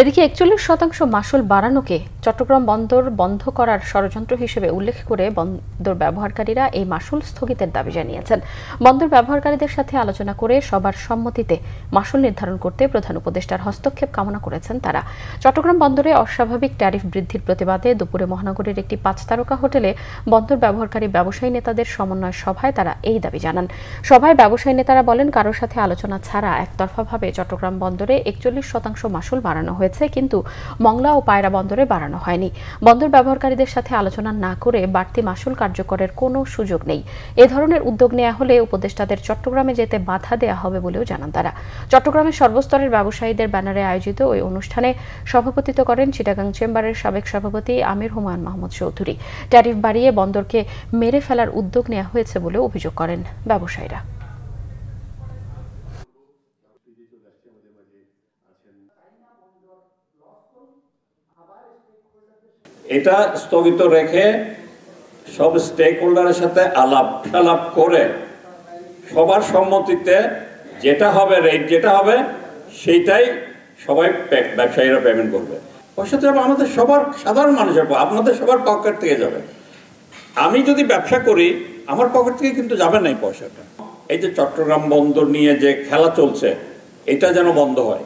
এদিকে ৪১% মাশুল বাড়ানোকে চট্টগ্রাম বন্দর বন্ধ করার ষড়যন্ত্র হিসেবে উল্লেখ করে বন্দর ব্যবহারকারীরা এই মাশুল স্থগিতের দাবি জানিয়েছেন। বন্দর ব্যবহারকারীদের সাথে আলোচনা করে সবার সম্মতিতে মাশুল নির্ধারণ করতে প্রধান উপদেষ্টার হস্তক্ষেপ কামনা করেছেন তারা। চট্টগ্রাম বন্দরে অস্বাভাবিক ট্যারিফ বৃদ্ধির প্রতিবাদে দুপুরে মহানগরীর একটি ৫ তারকা হোটেলে বন্দর ব্যবহারকারী ব্যবসায়ী নেতাদের সমন্বয় সভায় তারা এই দাবি জানান। সভায় ব্যবসায়ী নেতারা বলেন, কারোর সাথে আলোচনা ছাড়া একতরফাভাবে চট্টগ্রাম বন্দরে ৪১% মাশুল বাড়ানো হয়েছে, কিন্তু মংলা ও পায়রা বন্দরে বাড়ানো হয়নি। বন্দর ব্যবহারকারীদের সাথে আলোচনা না করে বাড়তি মাশুল কার্যকরের কোনো সুযোগ নেই। এ ধরনের উদ্যোগ নেওয়া হলে উপদেষ্টাদের চট্টগ্রামে যেতে বাধা দেওয়া হবে বলেও জানান তারা। চট্টগ্রামের সর্বস্তরের ব্যবসায়ীদের ব্যানারে আয়োজিত ওই অনুষ্ঠানে সভাপতিত্ব করেন চিটাগাং চেম্বারের সাবেক সভাপতি আমির হুমায়ুন মাহমুদ চৌধুরী। ট্যারিফ বাড়িয়ে বন্দরকে মেরে ফেলার উদ্যোগ নেওয়া হয়েছে বলেও অভিযোগ করেন ব্যবসায়ীরা। এটা স্থগিত রেখে সব স্টেক হোল্ডারের সাথে আলাপ করে সবার সম্মতিতে যেটা হবে, রেট যেটা হবে সেইটাই সবাই ব্যবসায়ীরা পেমেন্ট করবে। পয়সা তো আমাদের সবার সাধারণ মানুষের, আপনাদের সবার পকেট থেকে যাবে। আমি যদি ব্যবসা করি আমার পকেট থেকে কিন্তু যাবে না এই পয়সাটা। এই যে চট্টগ্রাম বন্দর নিয়ে যে খেলা চলছে এটা যেন বন্ধ হয়।